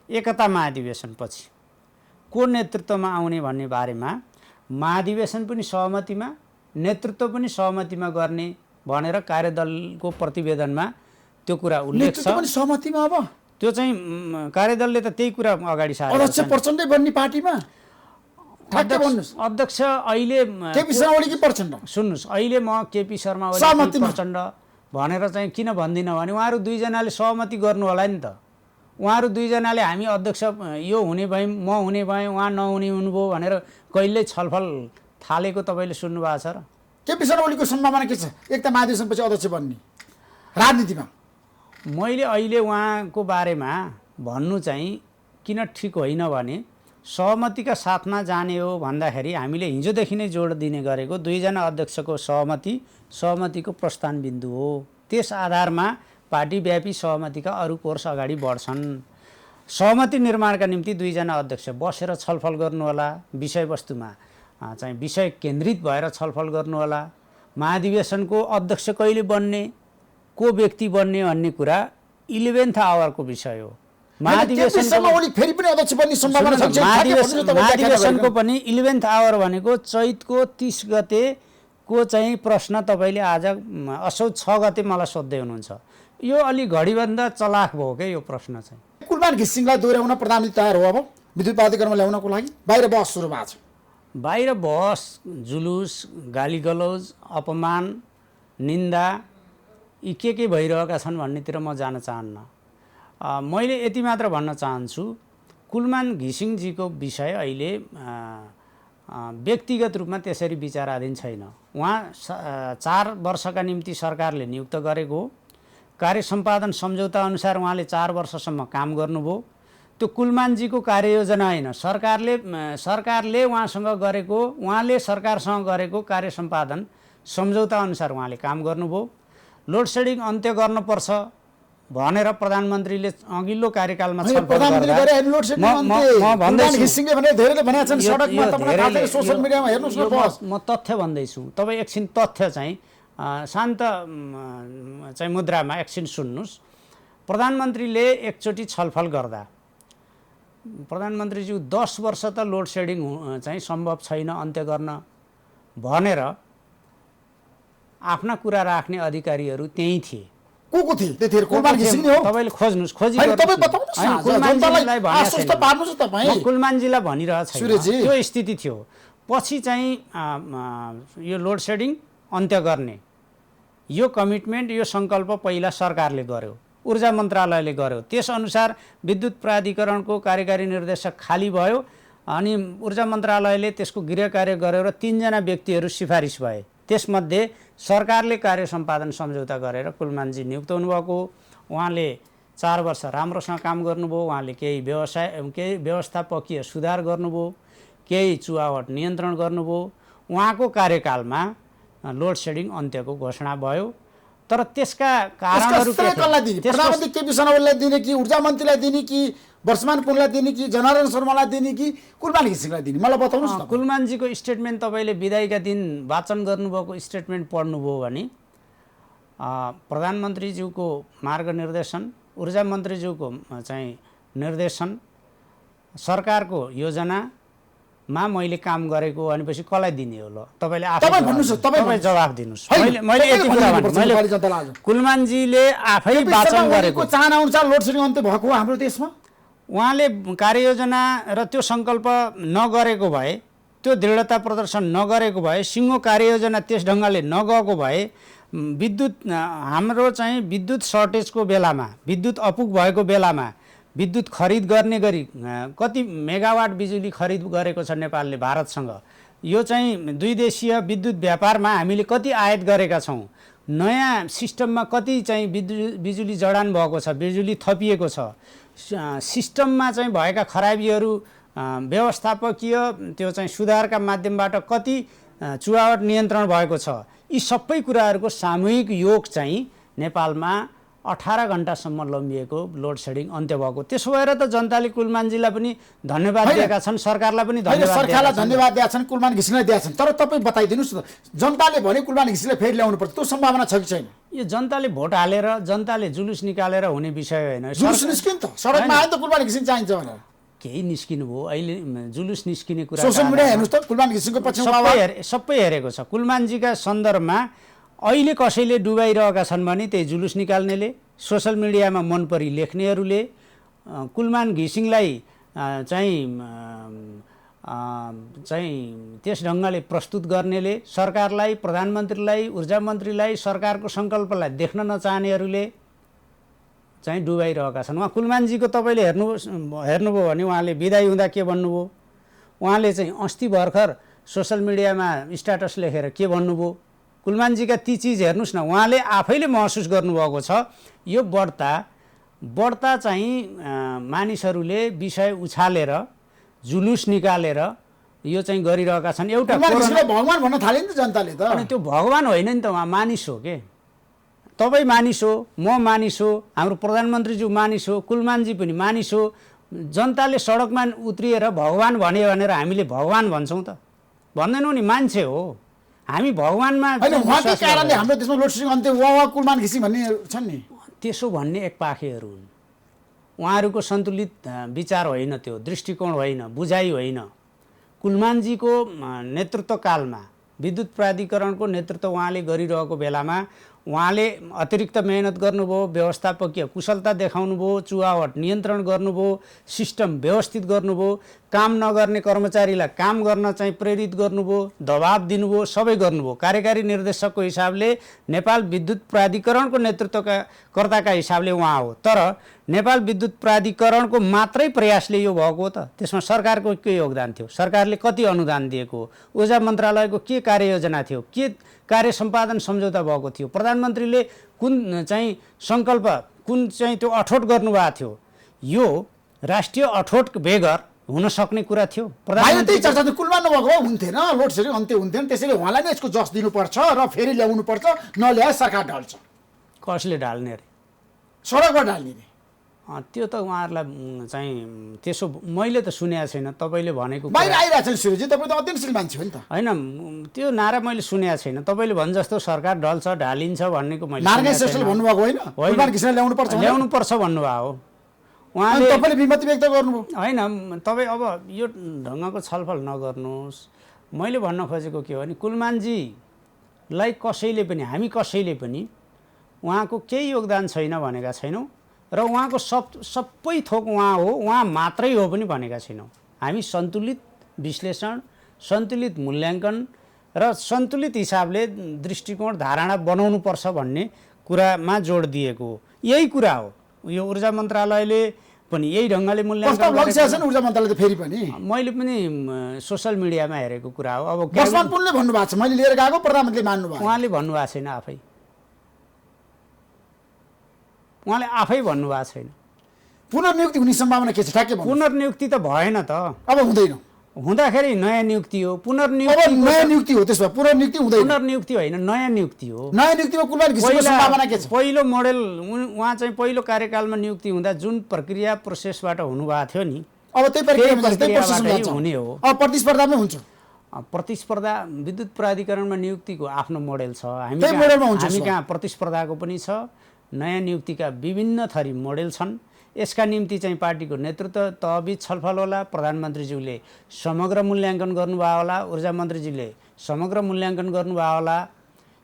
एकता महाधिवेशन पछि को नेतृत्वमा आउने भन्ने बारेमा महाधिवेशन पनि सहमतिमा, नेतृत्व पनि सहमतिमा गर्ने भनेर कार्यदलको प्रतिवेदनमा त्यो कुरा उल्लेख छ। पनि सहमतिमा अब त्यो चाहिँ कार्यदलले त त्यही कुरा अगाडि सारेको छ। अध्यक्ष प्रचण्डै बन्ने पार्टीमा? अध्यक्ष अहिले केपी शर्मा ओली कि प्रचण्ड? सुन्नुहोस्, अहिले म केपी शर्मा ओली प्रचण्ड भनेर चाहिँ किन भन्दिनँ भने उहाँहरू दुईजनाले सहमति गर्नु होला नि त। उहाँहरू दुईजनाले हामी अध्यक्ष यो हुने भए म हुने भएँ उहाँ नहुने हुनुभयो भनेर कहिल्यै छलफल थालेको तपाईँले सुन्नुभएको छ र? केपी शर्मा ओलीको सम्भावना के छ एकता महाधिवेशनपछि अध्यक्ष बन्ने राजनीतिमा? मैले अहिले उहाँको बारेमा भन्नु चाहिँ किन ठिक होइन भने सहमतिका साथमा जाने हो भन्दाखेरि हामीले हिजोदेखि नै जोड दिने गरेको दुईजना अध्यक्षको सहमतिको प्रस्थान बिन्दु हो। त्यस आधारमा पार्टीव्यापी सहमतिका अरू कोर्स अगाडि बढ्छन्। सहमति निर्माणका निम्ति दुईजना अध्यक्ष बसेर छलफल गर्नुहोला, विषयवस्तुमा चाहिँ विषय केन्द्रित भएर छलफल गर्नुहोला। महाधिवेशनको अध्यक्ष कहिले बन्ने, को व्यक्ति बन्ने भन्ने कुरा 11th आवरको विषय हो। महाधिवेशनमा उनी फेरि पनि अध्यक्ष बन्ने सम्भावना छ। महाधिवेशनको पनि 11th आवर भनेको चैतको 30 गते को चाहिँ प्रश्न तपाईँले आज असोज 6 गते मलाई सोध्दै हुनुहुन्छ। यो अलि घडीभन्दा चलाक भयो क्या यो प्रश्न चाहिँ। कुलमान घिसिङलाई दोहोऱ्याउन प्रधानमन्त्री तयार हो अब विद्युत प्राधिकरणमा ल्याउनको लागि? बाहिर बहस सुरु भएको छ। बाहिर बहस, जुलुस, गालीगलौज, अपमान, निन्दा यी के भइरहेका छन् भन्नेतिर म जान चाहन्न। मैले यति मात्र भन्न चाहन्छु, कुलमान घिसिङजीको विषय अहिले व्यक्तिगत रूपमा त्यसरी विचाराधीन छैन। उहाँ 4 वर्षका निम्ति सरकारले नियुक्त गरेको कार्य सम्पादन सम्झौता अनुसार उहाँले 4 वर्षसम्म काम गर्नुभयो। त्यो कुलमानजीको कार्ययोजना होइन, सरकारले उहाँसँग गरेको, उहाँले सरकारसँग गरेको कार्य सम्पादन सम्झौता अनुसार उहाँले काम गर्नुभयो। लोड सेडिङ अन्त्य गर्नुपर्छ भनेर प्रधानमन्त्रीले अघिल्लो कार्यकालमा म तथ्य भन्दैछु। तपाईँ एकछिन तथ्य चाहिँ शान्त चाहिँ मुद्रामा एकछिन सुन्नुहोस्। प्रधानमन्त्रीले एकचोटि छलफल गर्दा प्रधानमन्त्रीज्यू 10 वर्ष त लोड सेडिङ चाहिँ सम्भव छैन अन्त्य गर्न भनेर आफ्ना कुरा राख्ने अधिकारीहरू त्यही थिए। को थिए त्यतिखेर? कुलमान घिसिङ नै हो। तपाईले खोज्नुस्, कुलमानजीलाई भनिरहेछ त्यो स्थिति थियो। पछि चाहिँ यो लोड सेडिङ अन्त्य गर्ने यो कमिटमेन्ट, यो सङ्कल्प पहिला सरकारले गर्यो, ऊर्जा मन्त्रालयले गर्यो। त्यसअनुसार विद्युत प्राधिकरणको कार्यकारी निर्देशक खाली भयो अनि ऊर्जा मन्त्रालयले त्यसको गृह कार्य गरेर 3 जना व्यक्तिहरू सिफारिस भए। त्यसमध्ये सरकारले कार्य सम्पादन सम्झौता गरेर कुलमानजी नियुक्त हुनुभएको। उहाँले 4 वर्ष राम्रोसँग काम गर्नुभयो। उहाँले केही व्यवस्थापकीय सुधार गर्नुभयो, केही चुहावट नियन्त्रण गर्नुभयो। उहाँको कार्यकालमा लोड सेडिङ अन्त्यको घोषणा भयो। तर त्यसका कारणहरू प्रधानमन्त्री केपी शर्मालाई दिने कि ऊर्जा मन्त्रीलाई दिने कि वर्षमान कुललाई दिने कि जनार्दन शर्मालाई दिने कि कुलमान घिसिङलाई दिने? मलाई बताउनुहोस् न। कुलमानजीको स्टेटमेन्ट तपाईँले विदाईका दिन वाचन गर्नुभएको स्टेटमेन्ट पढ्नुभयो भने प्रधानमन्त्रीज्यूको मार्गनिर्देशन, ऊर्जा मन्त्रीज्यूको चाहिँ निर्देशन, सरकारको योजनामा मैले काम गरेको भनेपछि कसलाई दिने हो? ल तपाईँले आफै जवाफ दिनुहोस्। मैले यति कुरा भने कुलमानजीले आफै वाचन गरेको चाहना अनुसार लोड सेडिङ अन्त्य भएको हाम्रो देशमा उहाँले कार्ययोजना र त्यो सङ्कल्प नगरेको भए, त्यो दृढता प्रदर्शन नगरेको भए, सिङ्गो कार्ययोजना त्यस ढङ्गले नगएको भए हाम्रो चाहिँ विद्युत सर्टेजको बेलामा, विद्युत अपुग भएको बेलामा विद्युत खरिद गर्ने गरी कति मेगावाट बिजुली खरिद गरेको छ नेपालले भारतसँग। यो चाहिँ द्विदेशीय विद्युत व्यापारमा हामीले कति आयात गरेका छौँ, नयाँ सिस्टममा कति चाहिँ बिजुली जडान भएको छ, बिजुली थपिएको छ, सिस्टममा चाहिँ भएका खराबीहरू व्यवस्थापकीय त्यो चाहिँ सुधारका माध्यमबाट कति चुहावट नियन्त्रण भएको छ। यी सबै कुराहरूको सामूहिक योग चाहिँ नेपालमा 18 घण्टासम्म लम्बिएको लोड सेडिङ अन्त्य भएको। त्यसो भएर त जनताले कुलमानजीलाई पनि धन्यवाद दिएका छन्, सरकारलाई पनि धन्यवाद दिएका छन्, कुलमान घिसिङलाई दिएका छन्। तर तपाईँ बताइदिनुहोस् न, जनताले भने कुलमान घिसिङलाई फेरि ल्याउनु पर्छ, त्यो सम्भावना छ कि छैन? यो जनताले भोट हालेर, जनताले जुलुस निकालेर हुने विषय होइन। जुलुस निस्किन त, सडकमा आयो त कुलमान घिसिङ चाहिन्छ भनेर केही निस्किनु भयो। अहिले जुलुस निस्किने कुरा सोशल मिडिया हेर्नुहोस् त, कुलमान घिसिङको पक्षमा सबै हेरेको छ। कुलमानजीका सन्दर्भमा अहिले कसैले डुबाइरहेका छन् भने त्यही जुलुस निकाल्नेले, सोसल मिडियामा मन परी लेख्नेहरूले, कुलमान घिसिङलाई चाहिँ त्यस ढङ्गले प्रस्तुत गर्नेले, सरकारलाई, प्रधानमन्त्रीलाई, ऊर्जा मन्त्रीलाई, सरकारको सङ्कल्पलाई देख्न नचाहनेहरूले चाहिँ डुबाइरहेका छन्। उहाँ कुलमानजीको तपाईँले हेर्नुभयो भने उहाँले बिदाई हुँदा के भन्नुभयो? उहाँले चाहिँ अस्ति भर्खर सोसल मिडियामा स्ट्याटस लेखेर के भन्नुभयो? कुलमानजीका ती चिज हेर्नुहोस् न। उहाँले आफैले महसुस गर्नुभएको छ यो बढ्ता चाहिँ मानिसहरूले विषय उछालेर जुलुस निकालेर यो चाहिँ गरिरहेका छन्। एउटा भगवान भन्न थाले नि त जनताले त। अनि त्यो भगवान होइन नि त, उहाँ मानिस हो के। तपाईँ मानिस हो, म मानिस हो, हाम्रो प्रधानमन्त्रीज्यू मानिस हो, कुलमानजी पनि मानिस हो। जनताले सडकमा उत्रिएर भगवान भन्यो भनेर हामीले भगवान भन्छौँ त? भन्दैनौँ नि, मान्छे हो हामी। भगवानमा कारणले हाम्रो देशमा लोड सेडिङ अन्त्य कुलमान घिसिङ भन्ने छन् नि। त्यसो भन्ने एकपाखेहरू हुन्। उहाँहरूको सन्तुलित विचार होइन, त्यो दृष्टिकोण होइन, बुझाइ होइन। कुलमानजीको नेतृत्वकालमा विद्युत प्राधिकरणको नेतृत्व उहाँले गरिरहेको बेलामा उहाँले अतिरिक्त मेहनत गर्नुभयो, व्यवस्थापकीय कुशलता देखाउनुभयो, चुहावट नियन्त्रण गर्नुभयो, सिस्टम व्यवस्थित गर्नुभयो, काम नगर्ने कर्मचारीलाई काम गर्न चाहिँ प्रेरित गर्नुभयो, दबाब दिनुभयो, सबै गर्नुभयो। कार्यकारी निर्देशकको हिसाबले नेपाल विद्युत प्राधिकरणको नेतृत्वकर्ताका हिसाबले उहाँ हो। तर नेपाल विद्युत प्राधिकरणको मात्रै प्रयासले यो भएको हो त? त्यसमा सरकारको के योगदान थियो? सरकारले कति अनुदान दिएको हो? ऊर्जा मन्त्रालयको के कार्ययोजना थियो? के कार्य सम्पादन सम्झौता भएको थियो? प्रधानमन्त्रीले कुन चाहिँ सङ्कल्प, कुन चाहिँ त्यो अठोट गर्नुभएको थियो? यो राष्ट्रिय अठोट बेगर हुन सक्ने कुरा थियो? त्यही चर्चा चाहिँ कुलमान नभएको भए हुन्थेन, लोड सेडिङ अन्त्य हुन्थेन। त्यसैले उहाँलाई नै यसको जस दिनुपर्छ र फेरि ल्याउनुपर्छ, नल्याए सरकार ढल्छ। कसले ढाल्ने अरे? सडकबाट ढाल्ने रे। त्यो त उहाँहरूलाई चाहिँ त्यसो मैले त सुनेको छैन। तपाईँले भनेको बाहिर आइरहेको छ सुरजी, तपाईँ त अध्ययनशील मान्छे हो नि त। होइन, त्यो नारा मैले सुनेको छैन। तपाईँले भने जस्तो सरकार ढल्छ, ढालिन्छ भन्नेको मैले नारायण श्रेष्ठले भन्नुभएको होइन, कुलमान घिसिङलाई ल्याउनुपर्छ भन्नुभयो हो उहाँले। तपाईँले विमति व्यक्त गर्नुभयो होइन, तपाईँ अब यो ढङ्गको छलफल नगर्नुहोस्। मैले भन्न खोजेको के हो भने कुलमानजीलाई कसैले पनि, हामी कसैले पनि उहाँको केही योगदान छैन भनेका छैनौँ र उहाँको सबै थोक उहाँ हो, उहाँ मात्रै हो पनि भनेका छैनौँ। हामी सन्तुलित विश्लेषण, सन्तुलित मूल्याङ्कन र सन्तुलित हिसाबले दृष्टिकोण धारणा बनाउनुपर्छ भन्ने कुरामा जोड दिएको हो। यही कुरा हो। यो ऊर्जा मन्त्रालयले पनि यही ढङ्गले मूल्याङ्कन ऊर्जा मन्त्रालय त फेरि पनि मैले पनि सोसल मिडियामा हेरेको कुरा हो। अब वर्षमानपुनले भन्नुभएको छ, मैले लिएर गएको, प्रधानमन्त्रीले मान्नुभयो। उहाँले भन्नुभएको छैन आफै, उहाँले आफै भन्नुभएको छैन। पुनर्नियुक्ति हुने सम्भावना के छ? ठ्याक्कै पुनर्नियुक्ति त भएन त, अब हुँदैन। हुँदाखेरि नयाँ नियुक्ति हो। नयाँ नियुक्ति हो, त्यसमा पुनर्नियुक्ति हुँदैन। पुनर्नियुक्ति होइन, नयाँ नियुक्ति हो। नयाँ नियुक्तिमा कुलमान घिसिङको सम्भावना के छ? पहिलो मोडेल उहाँ चाहिँ पहिलो कार्यकालमा नियुक्ति हुँदा जुन प्रक्रिया प्रोसेसबाट हुनुभएको थियो नि, अब त्यही प्रक्रियाबाट हुने हो। अब प्रतिस्पर्धामै हुन्छ। प्रतिस्पर्धा विद्युत प्राधिकरणमा नियुक्तिको आफ्नो मोडेल छ। हामी कहाँ प्रतिस्पर्धाको पनि छ। नयाँ नियुक्तिका विभिन्न थरी मोडेल छन्। यसका निम्ति चाहिँ पार्टीको नेतृत्व तहबिच छलफल होला। प्रधानमन्त्रीज्यूले समग्र मूल्याङ्कन गर्नुभयो होला, ऊर्जा मन्त्रीजीले समग्र मूल्याङ्कन गर्नुभयो होला।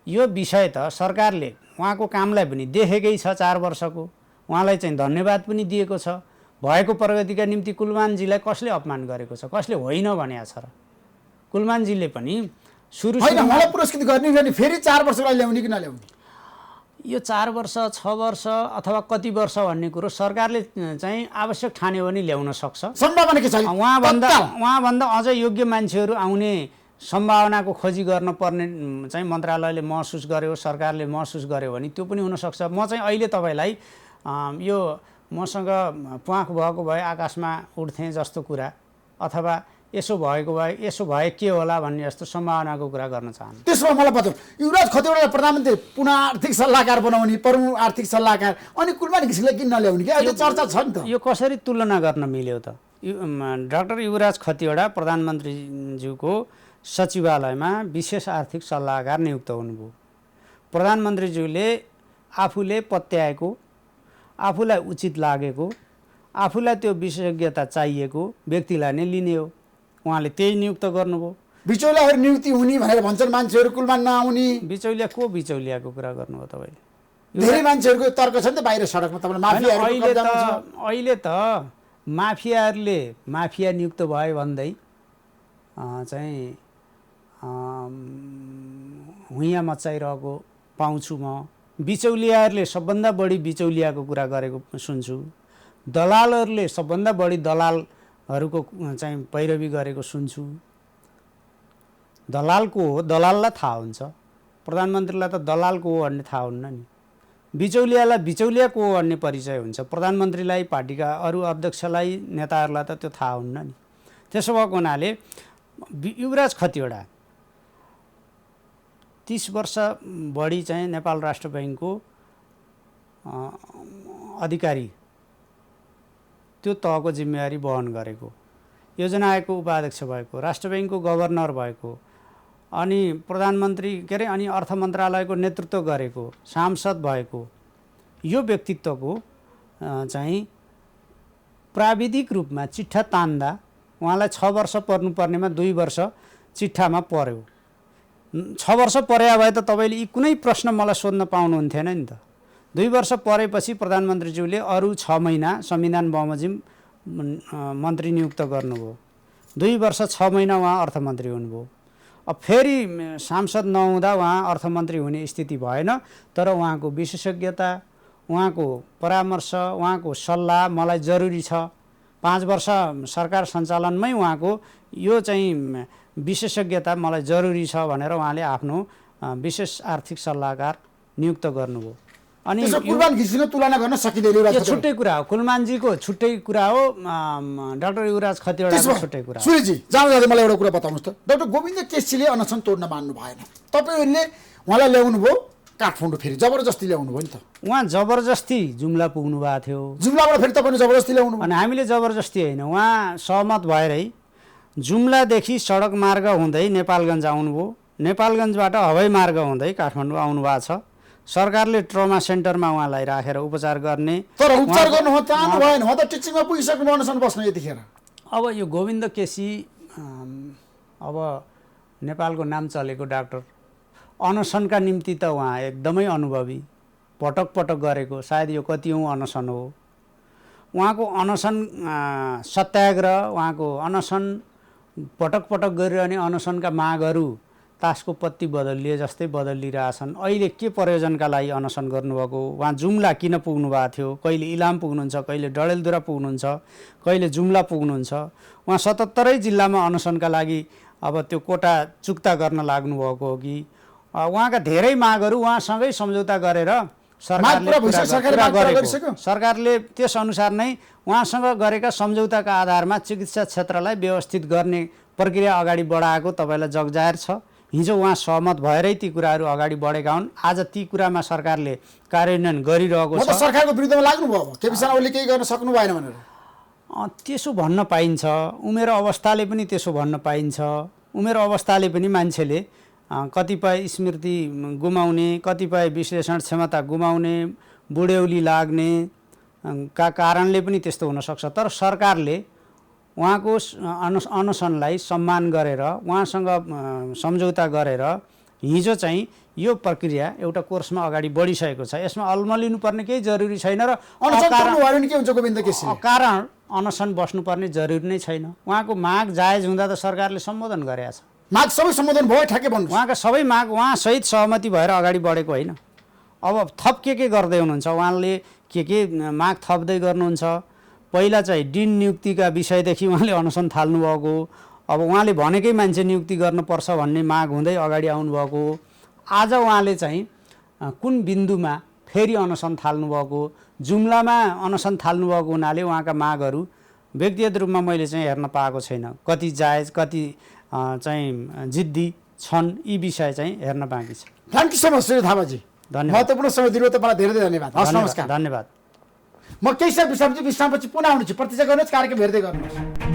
यो विषय त सरकारले उहाँको कामलाई पनि देखेकै छ। 4 वर्षको उहाँलाई चाहिँ धन्यवाद पनि दिएको छ। भएको प्रगतिका निम्ति कुलमानजीलाई कसले अपमान गरेको छ? कसले होइन भनेको छ र? कुलमानजीले पनि सुरुमा पुरस्कृत गर्ने, फेरि 4 वर्षलाई ल्याउने कि नल्याउने? यो 4 वर्ष, 6 वर्ष अथवा कति वर्ष भन्ने कुरो सरकारले चाहिँ आवश्यक ठान्यो भने ल्याउन सक्छ। सम्भावना के छ? उहाँभन्दा अझ योग्य मान्छेहरू आउने सम्भावनाको खोजी गर्न पर्ने चाहिँ मन्त्रालयले महसुस गर्यो, सरकारले महसुस गर्यो भने त्यो पनि हुनसक्छ। म चाहिँ अहिले तपाईँलाई यो मसँग प्वाख भएको भए आकाशमा उड्थेँ जस्तो कुरा, अथवा यसो भएको भए यसो भए के होला भन्ने जस्तो सम्भावनाको कुरा गर्न चाहन्छु। त्यसमा मलाई बताउँ, युवराज खतिवडालाई प्रधानमन्त्री पुनः आर्थिक सल्लाहकार बनाउने, प्रमुख आर्थिक सल्लाहकार, अनि कुलमान घिसिङलाई किन नल्याउने? कि अहिले चर्चा छ नि त। यो कसरी तुलना गर्न मिल्यो त? डाक्टर युवराज खतिवडा प्रधानमन्त्रीज्यूको सचिवालयमा विशेष आर्थिक सल्लाहकार नियुक्त हुनुभयो। प्रधानमन्त्रीज्यूले आफूले पत्याएको, आफूलाई उचित लागेको, आफूलाई त्यो विशेषज्ञता चाहिएको व्यक्तिलाई नै लिने हो। उहाँले त्यही नियुक्त गर्नुभयो। बिचौलियाहरू नियुक्ति हुने भनेर भन्छन् मान्छेहरू, कुलमान नआउने। बिचौलिया को बिचौलियाको कुरा गर्नुभयो तपाईँले? धेरै मान्छेहरूको तर्क छ नि त बाहिर सडकमा। तपाईँले अहिले त माफियाहरूले माफिया नियुक्त भयो भन्दै चाहिँ हुइयाँ मचाइरहेको पाउँछु म। बिचौलियाहरूले सबभन्दा बढी बिचौलियाको कुरा गरेको सुन्छु। दलालहरूले सबभन्दा बढी दलालहरूको चाहिँ पैरवी गरेको सुन्छु। दलाल को हो? दलाललाई थाहा हुन्छ। प्रधानमन्त्रीलाई त दलाल को हो भन्ने थाहा हुन्न नि। बिचौलियालाई बिचौलिया को हो भन्ने परिचय हुन्छ। प्रधानमन्त्रीलाई, पार्टीका अरू अध्यक्षलाई, नेताहरूलाई त त्यो थाहा हुन्न नि। त्यसो भएको हुनाले युवराज खतिवडा 30 वर्ष बढी चाहिँ नेपाल राष्ट्र बैङ्कको अधिकारी, त्यो तहको जिम्मेवारी वहन गरेको, योजना आयोगको उपाध्यक्ष भएको, राष्ट्र बैङ्कको गभर्नर भएको, अनि प्रधानमन्त्री अनि अर्थ मन्त्रालयको नेतृत्व गरेको, सांसद भएको, यो व्यक्तित्वको चाहिँ प्राविधिक रूपमा चिट्ठा तान्दा उहाँलाई 6 वर्ष पर्नुपर्नेमा 2 वर्ष चिट्ठामा पर्यो। 6 वर्ष पर्या भए त तपाईँले यी कुनै प्रश्न मलाई सोध्न पाउनुहुन्थेन नि त। 2 वर्ष परेपछि प्रधानमन्त्रीज्यूले अरू 6 महिना संविधान बमोजिम मन्त्री नियुक्त गर्नुभयो। 2 वर्ष 6 महिना उहाँ अर्थमन्त्री हुनुभयो। अब फेरि सांसद नहुँदा उहाँ अर्थमन्त्री हुने स्थिति भएन, तर उहाँको विशेषज्ञता, उहाँको परामर्श, उहाँको सल्लाह मलाई जरुरी छ। 5 वर्ष सरकार सञ्चालनमै उहाँको यो चाहिँ विशेषज्ञता मलाई जरुरी छ भनेर उहाँले आफ्नो विशेष आर्थिक सल्लाहकार नियुक्त गर्नुभयो। अनि कुलमान घिसिन तुलना गर्न सकिँदैन, यो छुट्टै कुरा हो, कुलमानजीको छुट्टै कुरा हो, डाक्टर युवराज खतिवडाको छुट्टै कुरा हो। सूर्यजी जाँदा जाँदै मलाई एउटा कुरा बताउनुहोस् त, डाक्टर गोविन्द केसीले अनसन तोड्न मान्नु भएन, तपाईँहरूले उहाँलाई ल्याउनु भयो काठमाडौँ, फेरि जबरजस्ती ल्याउनु भयो नि त। उहाँ जबरजस्ती जुम्ला पुग्नु भएको थियो, जुम्लाबाट फेरि तपाईँले जबरजस्ती ल्याउनु, अनि हामीले जबरजस्ती होइन, उहाँ सहमत भएरै जुम्लादेखि सडक मार्ग हुँदै नेपालगञ्ज आउनुभयो, नेपालगञ्जबाट हवाई मार्ग हुँदै काठमाडौँ आउनु भएको छ। सरकारले ट्रमा सेन्टरमा उहाँलाई राखेर उपचार गर्ने, तर उपचार गर्नु हो चाहनु भएन, उहाँ त टिचिङमा पुगिसक्नु अनसन बस्न यतिखेर। अब यो गोविन्द केसी अब नेपालको नाम चलेको डाक्टर, अनसनका निम्ति त उहाँ एकदमै अनुभवी, पटक पटक गरेको, सायद यो कतिौँ अनसन हो उहाँको। अनसन सत्याग्रह, उहाँको अनसन पटक पटक गरिरहने अनसनका मागहरू तासको पत्ती बदलिए जस्तै बदलिरहेछन्। अहिले के प्रयोजनका लागि अनसन गर्नुभएको, उहाँ जुम्ला किन पुग्नु भएको थियो, कहिले इलाम पुग्नुहुन्छ, कहिले डडेलधुरा पुग्नुहुन्छ, कहिले जुम्ला पुग्नुहुन्छ। उहाँ 77 जिल्लामा अनसनका लागि अब त्यो कोटा चुक्ता गर्न लाग्नुभएको हो कि उहाँका धेरै मागहरू उहाँसँगै सम्झौता गरेर सरकारले त्यसअनुसार नै उहाँसँग गरेका सम्झौताका आधारमा चिकित्सा क्षेत्रलाई व्यवस्थित गर्ने प्रक्रिया अगाडि बढाएको तपाईँलाई जगजाहेर छ। हिजो उहाँ सहमत भएरै ती कुराहरू अगाडि बढेका हुन्। आज ती कुरामा सरकारले कार्यान्वयन गरिरहेको छ। सरकारको विरुद्धमा लाग्नुभयो केपी शर्मा ओलीले केही गर्न सक्नु भएन भनेर त्यसो भन्न पाइन्छ। उमेर अवस्थाले पनि त्यसो भन्न पाइन्छ। उमेर अवस्थाले पनि मान्छेले कतिपय स्मृति गुमाउने, कतिपय विश्लेषण क्षमता गुमाउने, बुढ्यौली लाग्ने का कारणले पनि त्यस्तो हुनसक्छ। तर सरकारले उहाँको अनसनलाई सम्मान गरेर उहाँसँग सम्झौता गरेर हिजो चाहिँ यो प्रक्रिया एउटा कोर्समा अगाडि बढिसकेको छ। यसमा अल्मलिनु पर्ने केही जरुरी छैन र कारण अनसन बस्नुपर्ने जरुरी नै छैन। उहाँको माग जायज हुँदा त सरकारले सम्बोधन गरेको छ। माग सबै सम्बोधन भयो, ठ्याक्कै भन्नु। उहाँका सबै माग उहाँ सहित सहमति भएर अगाडि बढेको होइन। अब थप के गर्दै हुनुहुन्छ, उहाँले के माग थप्दै गर्नुहुन्छ। पहिला चाहिँ डिन नियुक्तिका विषयदेखि उहाँले अनसन थाल्नुभएको, अब उहाँले भनेकै मान्छे नियुक्ति गर्नुपर्छ भन्ने माग हुँदै अगाडि आउनुभएको। आज उहाँले चाहिँ कुन बिन्दुमा फेरि अनसन थाल्नुभएको, जुम्लामा अनसन थाल्नुभएको हुनाले उहाँका मागहरू व्यक्तिगत रूपमा मैले चाहिँ हेर्न पाएको छैन। कति जायज, कति चाहिँ जिद्दी छन्, यी विषय चाहिँ हेर्न बाँकी छ। Thank you so much Shri थापाजी, धन्यवाद। महत्त्वपूर्ण समय दिनु तपाईँलाई धेरै धेरै धन्यवाद। हस्, नमस्कार। धन्यवाद। म केही समय विश्रामपछि पुनः आउनेछु। प्रतीक्षा गर्नुहोस्, कार्यक्रम हेर्दै गर्नुहोस्।